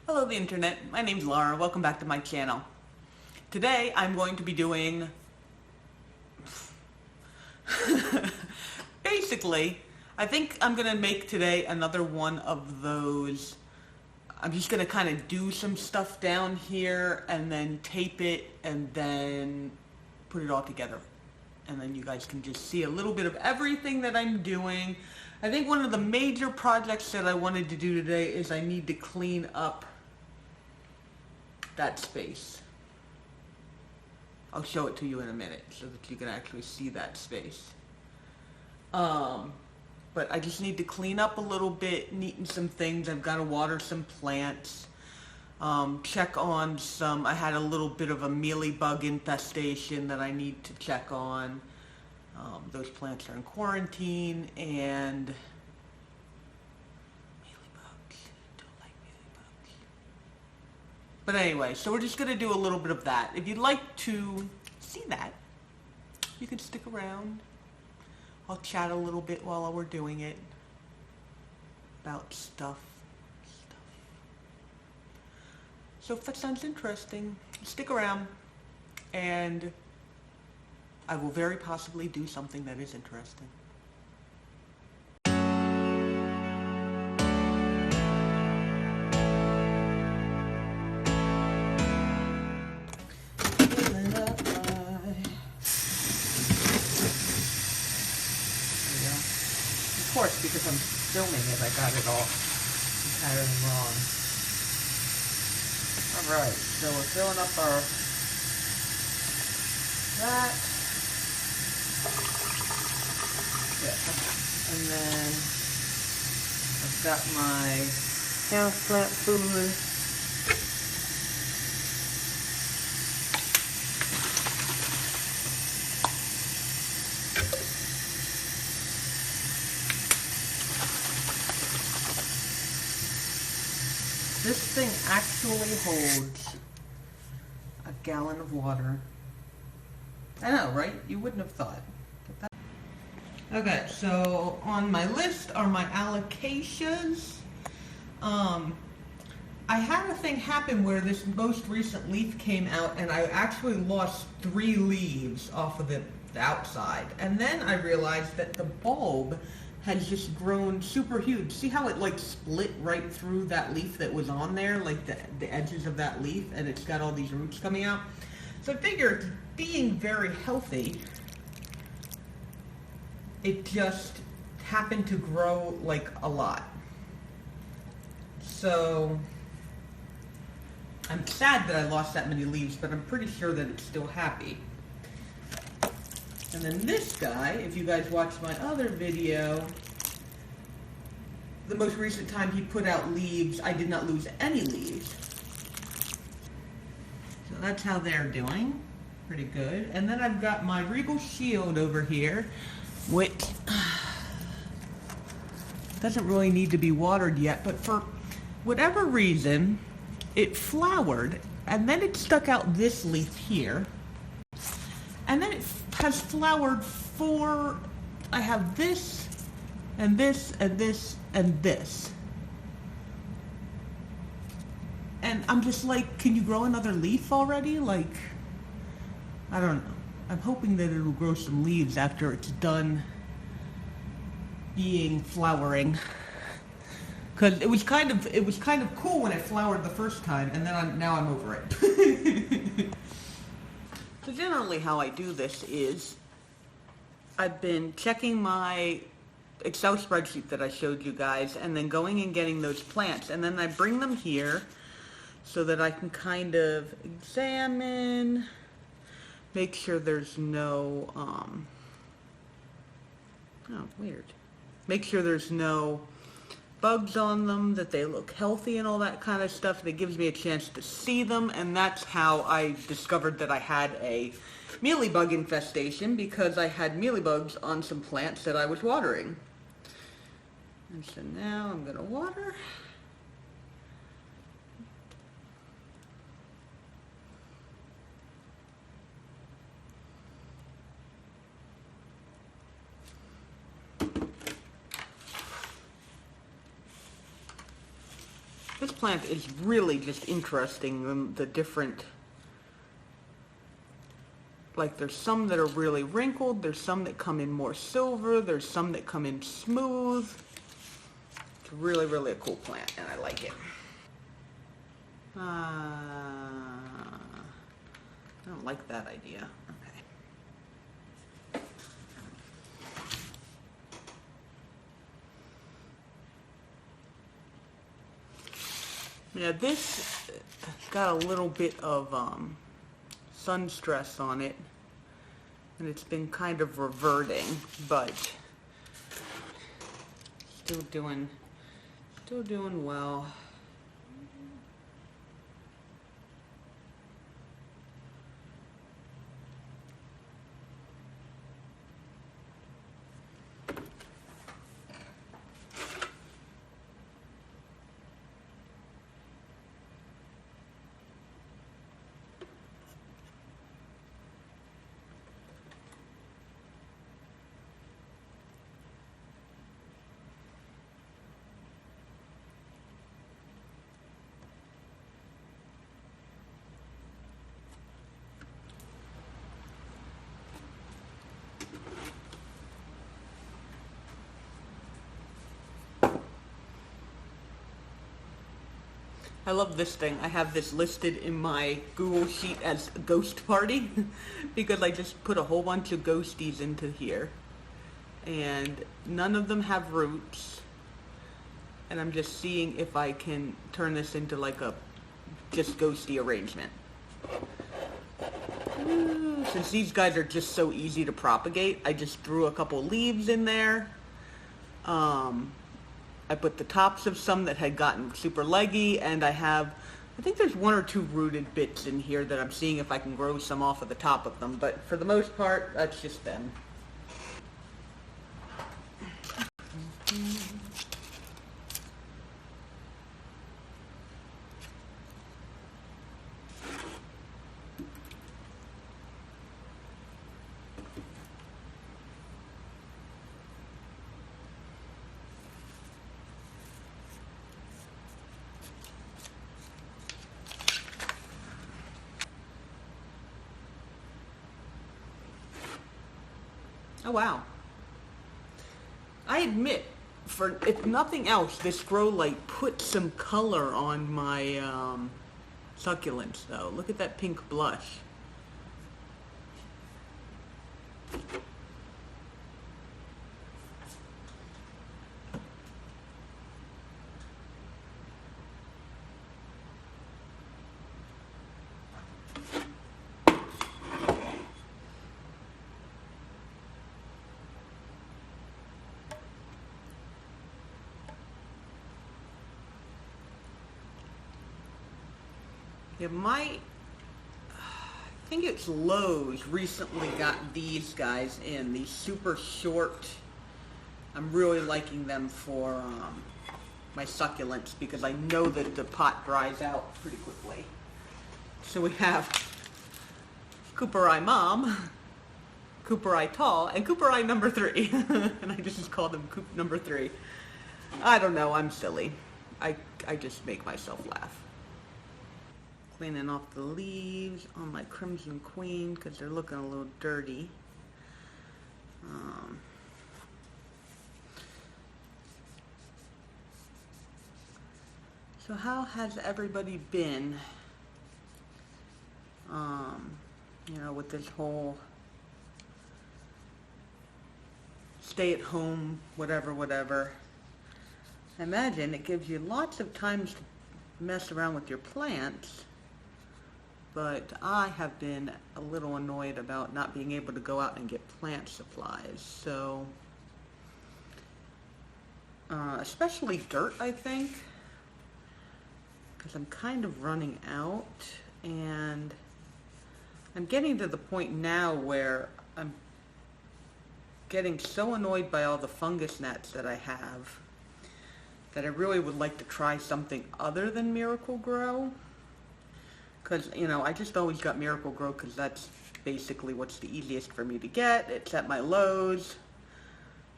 Hello the internet, my name's Laura, welcome back to my channel. Today I'm going to be doing, basically, I think I'm going to make today another one of those, I'm just going to kind of do some stuff down here and then tape it and then put it all together. And then you guys can just see a little bit of everything that I'm doing. I think one of the major projects that I wanted to do today is I need to clean up that space. I'll show it to you in a minute so that you can actually see that space. But I just need to clean up a little bit, neaten some things. I've got to water some plants. Check on some, I had a little bit of a mealy bug infestation that I need to check on. Those plants are in quarantine and mealy bugs, don't like mealy bugs. But anyway, so we're just going to do a little bit of that. If you'd like to see that, you can stick around. I'll chat a little bit while we're doing it about stuff. So if that sounds interesting, stick around and I will very possibly do something that is interesting. Of course, because I'm filming it, I got it all entirely wrong. Alright, so we're filling up our that. Yeah. And then I've got my houseplant food. This thing actually holds a gallon of water. I know, right? You wouldn't have thought. Okay, so on my list are my alocasias. I had a thing happen where this most recent leaf came out and I actually lost 3 leaves off of the outside. And then I realized that the bulb has just grown super huge. See how it like split right through that leaf that was on there, like the edges of that leaf, and it's got all these roots coming out. So I figure it's being very healthy. It just happened to grow like a lot. So I'm sad that I lost that many leaves, but I'm pretty sure that it's still happy. And then this guy, if you guys watched my other video, the most recent time he put out leaves, I did not lose any leaves. So that's how they're doing. Pretty good. And then I've got my Regal Shield over here, which doesn't really need to be watered yet, but for whatever reason, it flowered, and then it stuck out this leaf here. And then it has flowered 4, I have this, and this, and this, and this. And I'm just like, can you grow another leaf already? Like, I don't know. I'm hoping that it'll grow some leaves after it's done being flowering. Because it was kind of cool when it flowered the first time, and then now I'm over it. So generally how I do this is I've been checking my Excel spreadsheet that I showed you guys and then going and getting those plants, and then I bring them here so that I can kind of examine, make sure there's no, make sure there's no bugs on them, that they look healthy and all that kind of stuff. That gives me a chance to see them, and that's how I discovered that I had a mealy bug infestation, because I had mealy bugs on some plants that I was watering. And so now I'm going to water. This plant is really just interesting, the different, like there's some that are really wrinkled, there's some that come in more silver, there's some that come in smooth. It's really, really a cool plant, and I like it. I don't like that idea. Okay. Yeah, this got a little bit of sun stress on it, and it's been kind of reverting, but still doing well. I love this thing. I have this listed in my Google Sheet as Ghost Party because I just put a whole bunch of ghosties into here. And none of them have roots. And I'm just seeing if I can turn this into like a just ghosty arrangement. Since these guys are just so easy to propagate, I just threw a couple leaves in there. I put the tops of some that had gotten super leggy, and I think there's one or two rooted bits in here that I'm seeing if I can grow some off of the top of them, but for the most part, that's just them. Oh wow. I admit, for if nothing else, this grow light put some color on my succulents though. Look at that pink blush. Yeah, I think it's Lowe's recently got these guys in, these super short. I'm really liking them for my succulents because I know that the pot dries out pretty quickly. So we have Cooperi Mom, Cooperi Tall, and Cooperi number 3. And I just call them Coop number 3. I don't know, I'm silly. I just make myself laugh. Cleaning off the leaves on my Crimson Queen because they're looking a little dirty. So how has everybody been, you know, with this whole stay at home, whatever. I imagine it gives you lots of times to mess around with your plants, but I have been a little annoyed about not being able to go out and get plant supplies. So, especially dirt, I think, because I'm kind of running out, and I'm getting to the point now where I'm getting so annoyed by all the fungus gnats that I have that I really would like to try something other than Miracle Grow. Because, you know, I just always got Miracle Grow because that's basically what's the easiest for me to get. It's at my Lowe's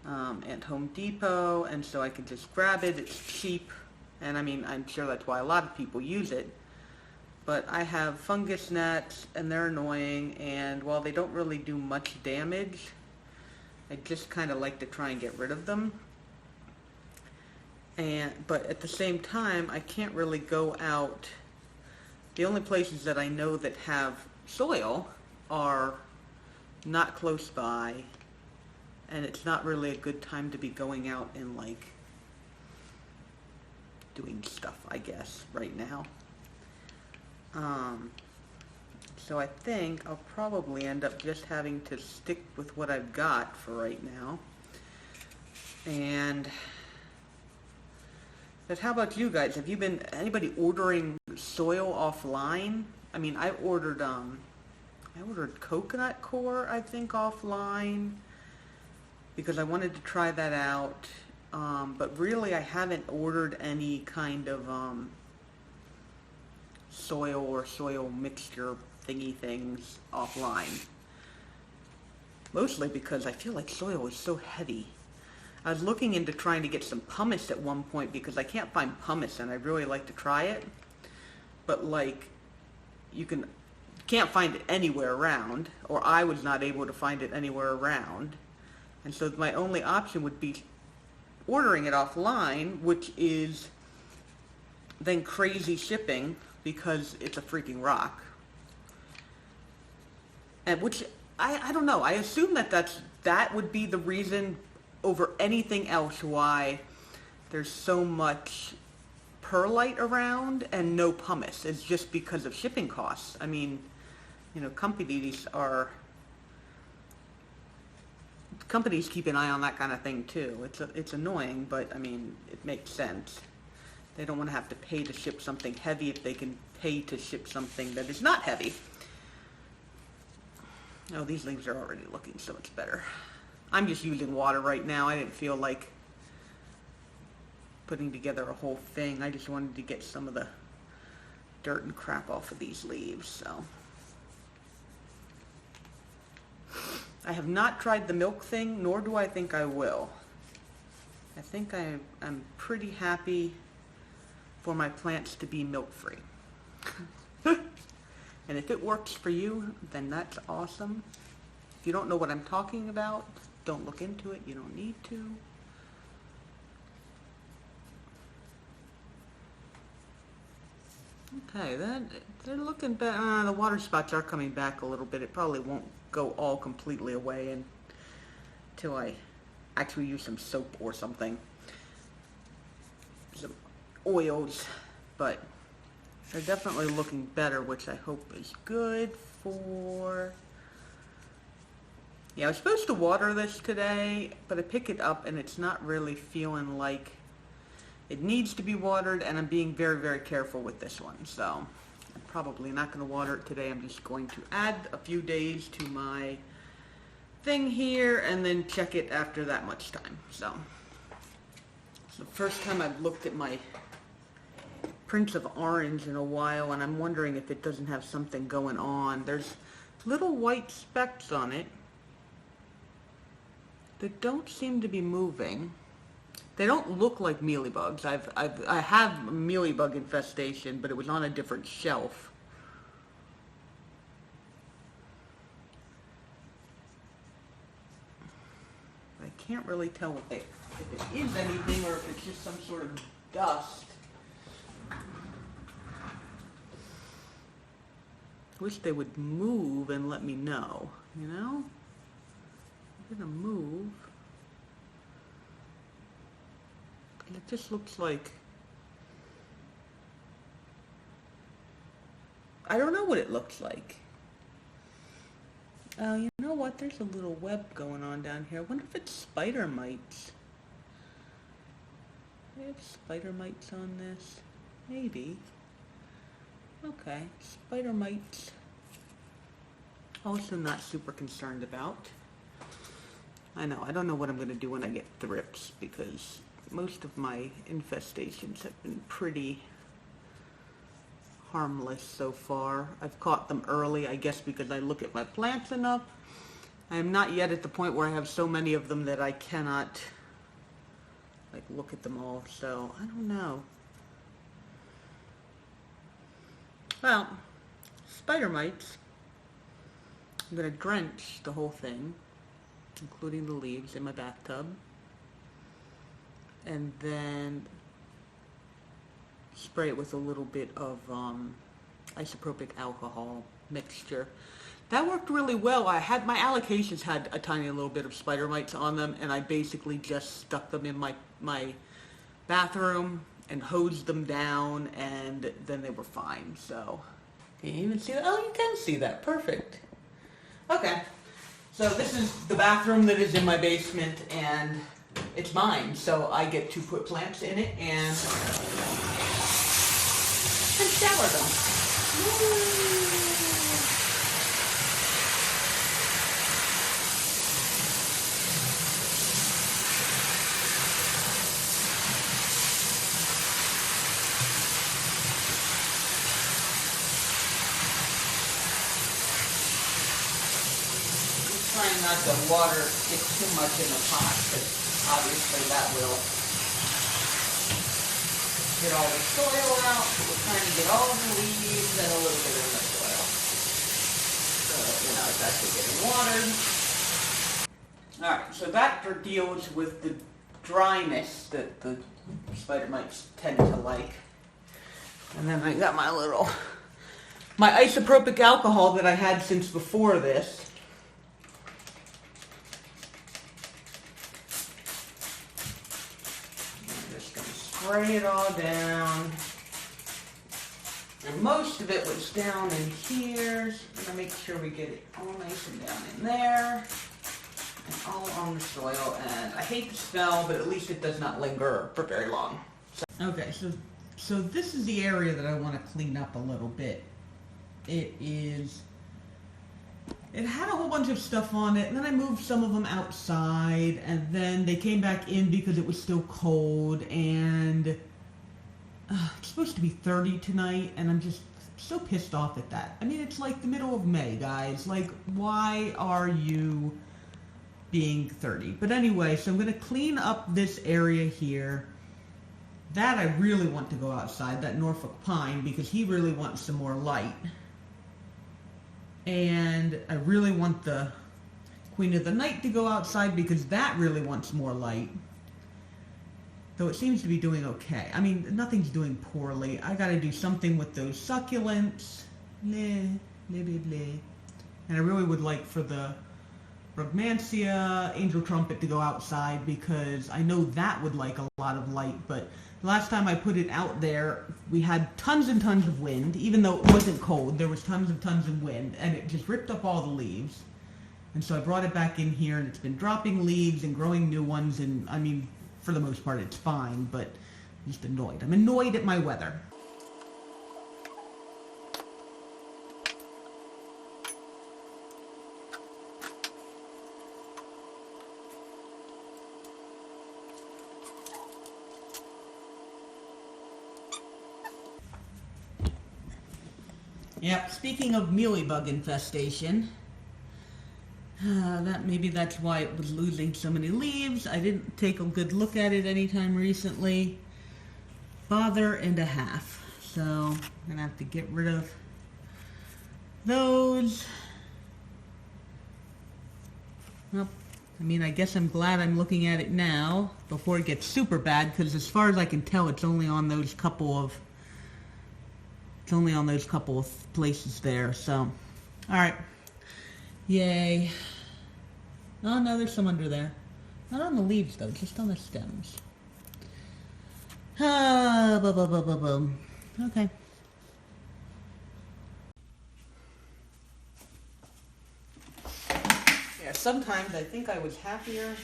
and Home Depot, and so I can just grab it. It's cheap, And I mean, I'm sure that's why a lot of people use it. But I have fungus gnats, and they're annoying, and while they don't really do much damage, I just kind of like to try and get rid of them. But at the same time, I can't really go out. The only places that I know that have soil are not close by, and it's not really a good time to be going out and like doing stuff, I guess, right now. So I think I'll probably end up just having to stick with what I've got for right now. But how about you guys? Have you been, anybody ordering soil offline? I mean, I ordered coconut coir, I think, offline because I wanted to try that out. But really I haven't ordered any kind of soil or soil mixture thingy things offline. Mostly because I feel like soil is so heavy. I was looking into trying to get some pumice at one point because I can't find pumice and I'd really like to try it. But like, you can't find it anywhere around, or I was not able to find it anywhere around. And so my only option would be ordering it offline, which is then crazy shipping because it's a freaking rock. And which, I don't know, I assume that would be the reason over anything else why there's so much perlite around and no pumice. It's just because of shipping costs. I mean, you know, companies keep an eye on that kind of thing too. It's annoying, but I mean, it makes sense. They don't want to have to pay to ship something heavy if they can pay to ship something that is not heavy. Oh, these leaves are already looking so much better. I'm just using water right now. I didn't feel like putting together a whole thing. I just wanted to get some of the dirt and crap off of these leaves, so. I have not tried the milk thing, nor do I think I will. I think I'm pretty happy for my plants to be milk-free. And if it works for you, then that's awesome. If you don't know what I'm talking about, don't look into it. You don't need to. Okay, they're looking better. The water spots are coming back a little bit. It probably won't go all completely away until I actually use some soap or something. Some oils, but they're definitely looking better, which I hope is good for... Yeah, I was supposed to water this today, but I pick it up and it's not really feeling like it needs to be watered, and I'm being very, very careful with this one. So I'm probably not going to water it today. I'm just going to add a few days to my thing here and then check it after that much time. So it's the first time I've looked at my Prince of Orange in a while, and I'm wondering if it doesn't have something going on. There's little white specks on it that don't seem to be moving. They don't look like mealy bugs. I have mealy bug infestation, but it was on a different shelf. I can't really tell if it is anything or if it's just some sort of dust. Wish they would move and let me know, you know? I'm gonna move. And it just looks like, I don't know what it looks like. Oh, you know what? There's a little web going on down here. I wonder if it's spider mites. Do I have spider mites on this? Maybe. Okay, spider mites. Also not super concerned about. I know, I don't know what I'm going to do when I get thrips, because most of my infestations have been pretty harmless so far. I've caught them early, I guess because I look at my plants enough. I am not yet at the point where I have so many of them that I cannot like look at them all, so I don't know. Well, spider mites. I'm going to drench the whole thing, including the leaves, in my bathtub. And then spray it with a little bit of isopropyl alcohol mixture. That worked really well. My allocations had a tiny little bit of spider mites on them, and I basically just stuck them in my bathroom and hosed them down, and then they were fine. So, can you even see that? Oh, you can see that. Perfect. Okay. So this is the bathroom that is in my basement, and it's mine. So I get to put plants in it and shower them. Woo! Trying not to water it too much in the pot, because obviously that will get all the soil out. But we're trying to get all the leaves and a little bit of the soil. So, it's actually getting watered. Alright, so that deals with the dryness that the spider mites tend to like. And then I got my isopropyl alcohol that I had since before this. Spray it all down, and most of it was down in here. So I'm gonna make sure we get it all nice and down in there, and all on the soil. And I hate the smell, but at least it does not linger for very long. Okay, so this is the area that I want to clean up a little bit. It had a whole bunch of stuff on it, and then I moved some of them outside, and then they came back in because it was still cold, and it's supposed to be 30 tonight, and I'm just so pissed off at that. I mean, it's like the middle of May, guys. Like, why are you being 30? But anyway, so I'm going to clean up this area here. That I really want to go outside, that Norfolk pine, because he really wants some more light. And I really want the Queen of the Night to go outside because that really wants more light. Though it seems to be doing okay. I mean, nothing's doing poorly. I gotta do something with those succulents. Bleh, bleh, bleh, bleh. And I really would like for the Brugmansia, Angel Trumpet to go outside because I know that would like a lot of light, but the last time I put it out there, we had tons and tons of wind. Even though it wasn't cold, there was tons and tons of wind, and it just ripped up all the leaves. And so I brought it back in here, and it's been dropping leaves and growing new ones, and I mean, for the most part, it's fine, but I'm just annoyed. I'm annoyed at my weather. Yep, speaking of mealy bug infestation, maybe that's why it was losing so many leaves. I didn't take a good look at it anytime recently. Bother and a half. So I'm gonna have to get rid of those. Well, I mean, I guess I'm glad I'm looking at it now before it gets super bad, because as far as I can tell, it's only on those couple of places there. So, all right, yay. Oh no, there's some under there. Not on the leaves though, just on the stems. Okay. Yeah, sometimes I think I was happier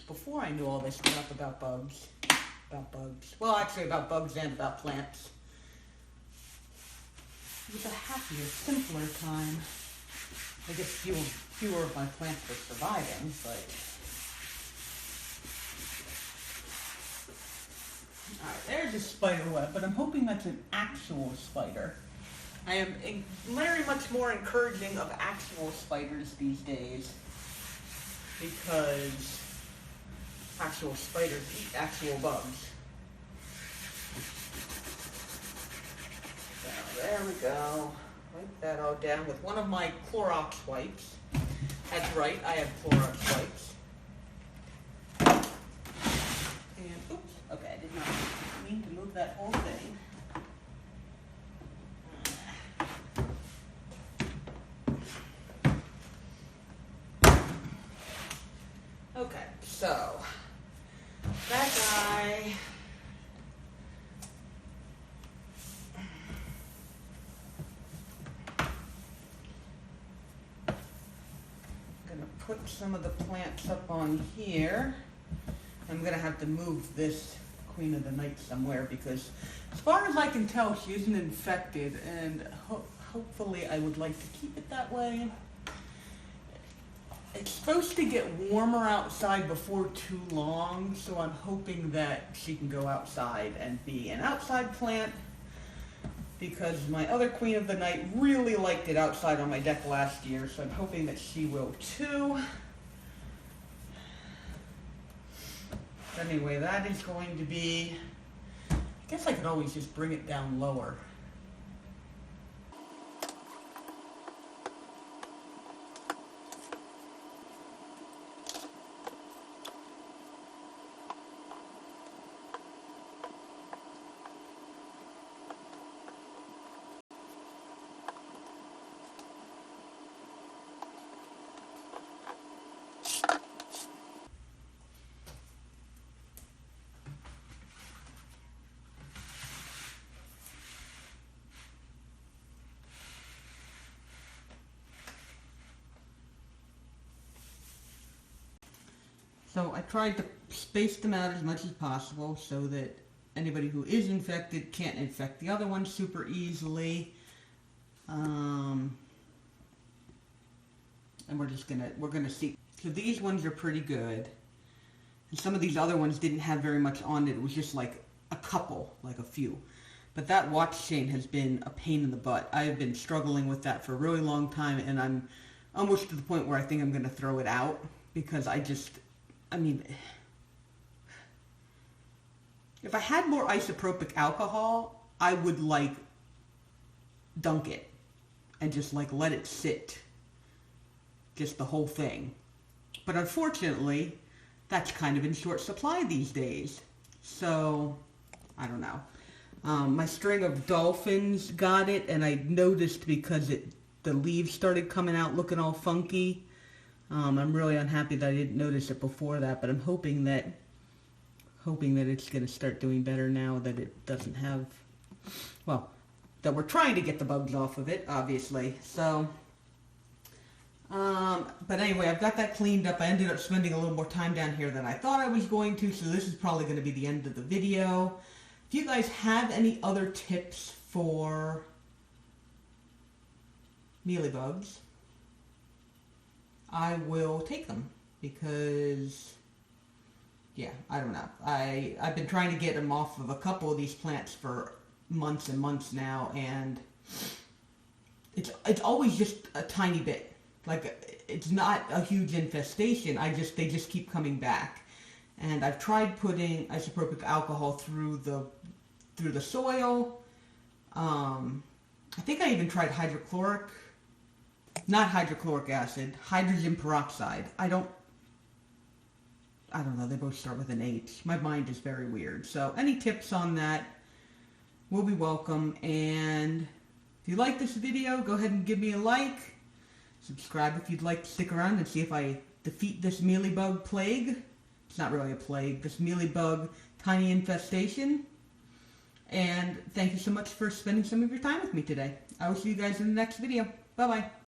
before I knew all this stuff about bugs. Well, actually about bugs and about plants. It was a happier, simpler time. I guess fewer of my plants were surviving, but... Alright, there's a spider web, but I'm hoping that's an actual spider. I am very much more encouraging of actual spiders these days, because actual spiders eat actual bugs. So, there we go. Wipe that all down with one of my Clorox wipes. That's right, I have Clorox wipes. And, oops, okay, I did not mean to move that whole thing. Okay, so, that guy... Put some of the plants up on here. I'm going to have to move this Queen of the Night somewhere because as far as I can tell she isn't infected, and hopefully I would like to keep it that way. It's supposed to get warmer outside before too long, so I'm hoping that she can go outside and be an outside plant, because my other Queen of the Night really liked it outside on my deck last year, so I'm hoping that she will too. Anyway, that is going to be... I guess I could always just bring it down lower. So I tried to space them out as much as possible so that anybody who is infected can't infect the other one super easily. And we're gonna see. So these ones are pretty good. And some of these other ones didn't have very much on it. It was just like a couple, like a few. But that watch chain has been a pain in the butt. I have been struggling with that for a really long time, and I'm almost to the point where I think I'm gonna throw it out because I mean, if I had more isopropyl alcohol, I would like dunk it and just like let it sit, just the whole thing. But unfortunately, that's kind of in short supply these days. So, I don't know. My string of dolphins got it, and I noticed because the leaves started coming out looking all funky. I'm really unhappy that I didn't notice it before that, but I'm hoping that it's going to start doing better now that it doesn't have, well, that we're trying to get the bugs off of it, obviously. So, but anyway, I've got that cleaned up. I ended up spending a little more time down here than I thought I was going to, so this is probably going to be the end of the video. If you guys have any other tips for mealy bugs, I will take them because, yeah, I don't know. I've been trying to get them off of a couple of these plants for months and months now, and it's always just a tiny bit. Like, it's not a huge infestation. They just keep coming back. And I've tried putting isopropyl alcohol through the soil. I think I even tried not hydrochloric acid, hydrogen peroxide. I don't know, they both start with an H. My mind is very weird. So any tips on that will be welcome. And if you like this video, go ahead and give me a like. Subscribe if you'd like to stick around and see if I defeat this mealy bug plague. It's not really a plague, this mealy bug tiny infestation. And thank you so much for spending some of your time with me today. I will see you guys in the next video. Bye-bye.